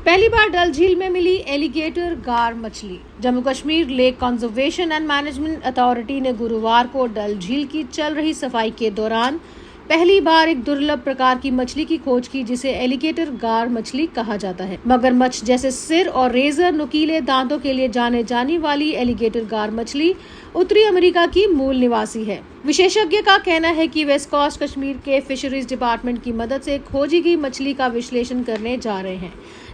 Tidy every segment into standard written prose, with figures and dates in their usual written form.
पहली बार डल झील में मिली एलिगेटर गार मछली। Jammu Kashmir lake conservation and management authority ने गुरुवार को डल झील की चल रही सफाई के दौरान पहली बार एक दुर्लभ प्रकार की मछली की खोज की, जिसे एलिगेटर गार मछली कहा जाता है। मगरमच्छ जैसे सिर और रेजर नुकीले दांतों के लिए जाने जाने वाली एलिगेटर गार मछली उत्तरी अमेरिका की मूल निवासी है। विशेषज्ञ का कहना है कि वेस्ट कोस्ट कश्मीर के फिशरीज डिपार्टमेंट की मदद से खोजी गई मछली का विश्लेषण करने जा रहे हैं,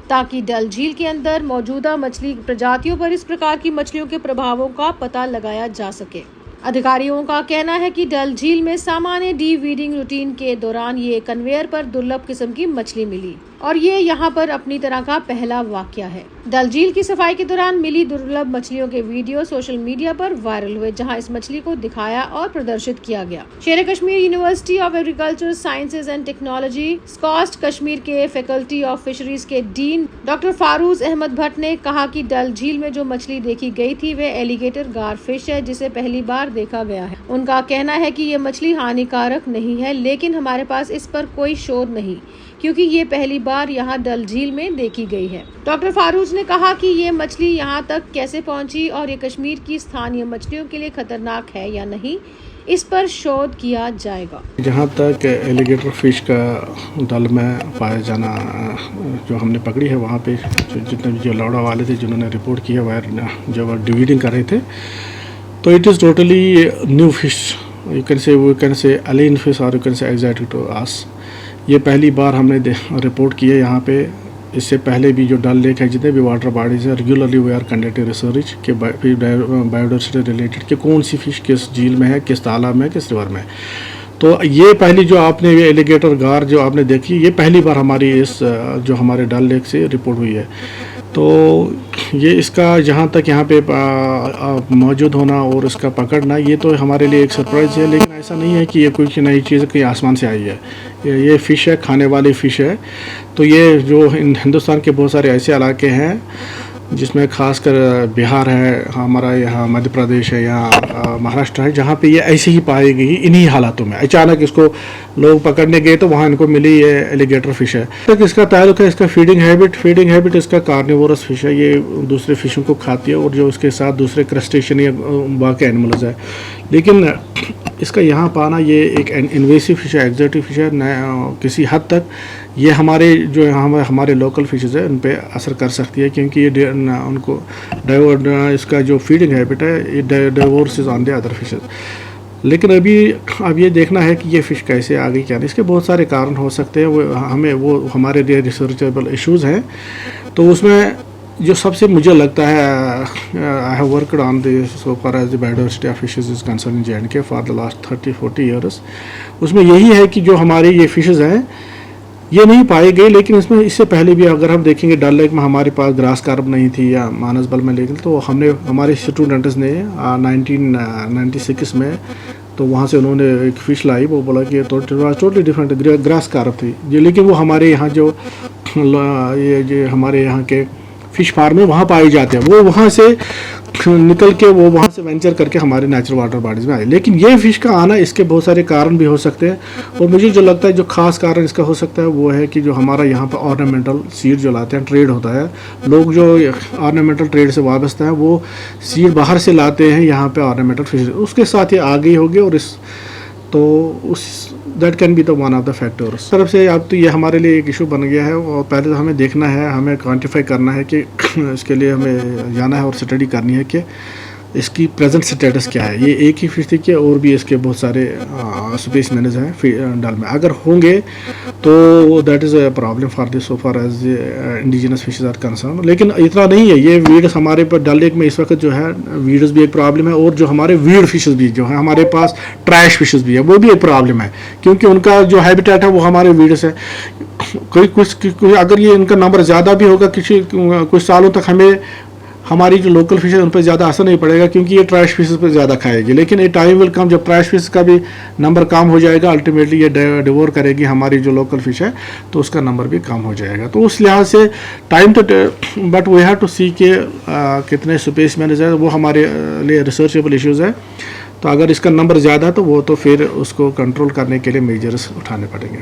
ताकि डल झील के अंदर मौजूदा मछली प्रजातियों पर इस प्रकार की मछलियों के प्रभावों का पता लगाया जा सके। अधिकारियों का कहना है कि डल झील में सामान्य डी-वीडिंग रूटीन के दौरान ये कन्वेयर पर दुर्लभ किस्म की मछली मिली और ये यहाँ पर अपनी तरह का पहला वाकया है। डल झील की सफाई के दौरान मिली दुर्लभ मछलियों के वीडियो सोशल मीडिया पर वायरल हुए, जहां इस मछली को दिखाया और प्रदर्शित किया गया। Sher Kashmir University of Agriculture Sciences and Technology SKUAST Kashmir के फैकल्टी ऑफ फिशरीज के डीन डॉक्टर फारूज अहमद भट्ट ने कहा कि डल झील में जो मछली देखी गई थी वह एलिगेटर गार फिश है, जिसे पहली बार देखा गया है। उनका कहना है कि ये मछली हानिकारक नहीं है, लेकिन हमारे पास इस पर कोई शोध नहीं, क्योंकि ये पहली बार यहाँ डल झील में देखी गई है। डॉक्टर फारूज ने कहा कि ये मछली यहाँ तक कैसे पहुँची और ये कश्मीर की स्थानीय मछलियों के लिए खतरनाक है या नहीं, इस पर शोध किया जाएगा। जहाँ तक एलिगेटर फिश का डल में पाया जाना जो हमने पकड़ी है, वहाँ पे जितने भी जो लौड़ा वाले थे जिन्होंने रिपोर्ट किया वह जब डिवीडिंग कर रहे थे, तो it is totally new fish. You can say alien fish और you can say exotic to us. ये पहली बार हमने रिपोर्ट किया यहाँ पे। इससे पहले भी जो डल लेक है, जितने भी वाटर बॉडीज है, regularly we are conducting research के बायोडाइवर्सिटी रिलेटेड कि कौन सी फिश किस झील में है, किस तालाब में है, किस रिवर में है। तो ये पहली जो आपने ये एलिगेटर गार जो आपने देखी, ये पहली बार हमारी इस जो हमारे डल लेक से रिपोर्ट हुई है। तो ये इसका जहाँ तक यहाँ पे मौजूद होना और इसका पकड़ना, ये तो हमारे लिए एक सरप्राइज़ है। लेकिन ऐसा नहीं है कि ये कुछ नई चीज़ कहीं आसमान से आई है। ये फ़िश है, खाने वाली फ़िश है। तो ये जो हिंदुस्तान के बहुत सारे ऐसे इलाके हैं जिसमें खासकर बिहार है, हमारा यहाँ मध्य प्रदेश है, यहाँ महाराष्ट्र है, जहाँ पे ये ऐसे ही पाई गई इन्हीं हालातों में। अचानक इसको लोग पकड़ने गए तो वहाँ इनको मिली ये एलिगेटर फिश है। तक इसका ताल्लुक है इसका फीडिंग हैबिट इसका कार्निवोरस फिश है। ये दूसरे फिशों को खाती है और जो उसके साथ दूसरे क्रस्टेशियन या बाकी एनिमल्स है। लेकिन इसका यहाँ पाना, ये एक इन्वेसिव फिश है, एक्सोटिक फिश है। किसी हद तक ये हमारे जो हमारे लोकल फिशेज़ है उन पे असर कर सकती है, क्योंकि ये उनको इसका जो फीडिंग हैबिट है ये डाइवोर्सेस ऑन द अदर फिशेज़। लेकिन अब ये देखना है कि ये फ़िश कैसे आ गई, क्या नहीं। इसके बहुत सारे कारण हो सकते हैं, वो हमारे लिए रिसर्चेबल इश्यूज़ हैं। तो उसमें जो सबसे मुझे लगता है, I have worked on this so far as the biodiversity of fishes is concern in JNK for the last 30-40 years. उसमें यही है कि जो हमारे ये फिशेज़ हैं ये नहीं पाई गई। लेकिन इससे पहले भी अगर हम देखेंगे, डल लेक में हमारे पास ग्रास कार्प नहीं थी या मानसबल में, लेकिन तो हमारे स्टूडेंट्स ने 1996 में तो वहाँ से उन्होंने एक फ़िश लाई। वो बोला कि टोटली डिफरेंट ग्रास कार्प थी, लेकिन वो हमारे यहाँ जो हमारे यहाँ के फ़िश फार्म में वहाँ पाए जाते हैं, वो वहाँ से निकल के वो वहाँ से वेंचर करके हमारे नेचुरल वाटर बॉडीज़ में आए। लेकिन ये फ़िश का आना, इसके बहुत सारे कारण भी हो सकते हैं। और मुझे जो लगता है जो ख़ास कारण इसका हो सकता है वो है कि जो हमारा यहाँ पर ऑर्नामेंटल सीड जो लाते हैं, ट्रेड होता है। लोग जो ऑर्नामेंटल ट्रेड से वाबस्ता हैं वो सीड बाहर से लाते हैं यहाँ पे ऑर्नामेंटल फिश, उसके साथ ये आ गई होगी। और that can be the one of the factors. तरफ से अब तो ये हमारे लिए एक इशू बन गया है। और पहले तो हमें देखना है, हमें क्वांटिफाई करना है कि इसके लिए हमें जाना है और स्टडी करनी है कि इसकी प्रेजेंट स्टेटस क्या है। ये एक ही फिश थी कि और भी इसके बहुत सारे स्पेसिमेन्स हैं डल में। अगर होंगे तो that is a problem for this so far as indigenous fishes are concern. लेकिन इतना नहीं है, ये वीड्स हमारे पर डल लेक में इस वक्त जो है वीड्स भी एक प्रॉब्लम है, और जो हमारे वीड फिशेज भी जो है, हमारे पास ट्रैश फिशेज भी है, वो भी एक प्रॉब्लम है, क्योंकि उनका जो हैबिटेट है वो हमारे वीड्स है। अगर ये इनका नंबर ज़्यादा भी होगा, कुछ सालों तक हमें हमारी जो लोकल फिश है उन पर ज़्यादा असर नहीं पड़ेगा, क्योंकि ये ट्रैश फिशेस पर ज़्यादा खाएगी। लेकिन ये टाइम विल कम जब ट्रैश फिश का भी नंबर कम हो जाएगा, अल्टीमेटली ये डिवोर करेगी हमारी जो लोकल फिश है, तो उसका नंबर भी कम हो जाएगा। तो उस लिहाज से टाइम तो, बट वी हैव टू सी के कितने स्पेसिमेन्स है, वो हमारे लिए रिसर्चेबल इश्यूज़ है। तो अगर इसका नंबर ज़्यादा है तो वो तो फिर उसको कंट्रोल करने के लिए मेजर्स उठाने पड़ेंगे।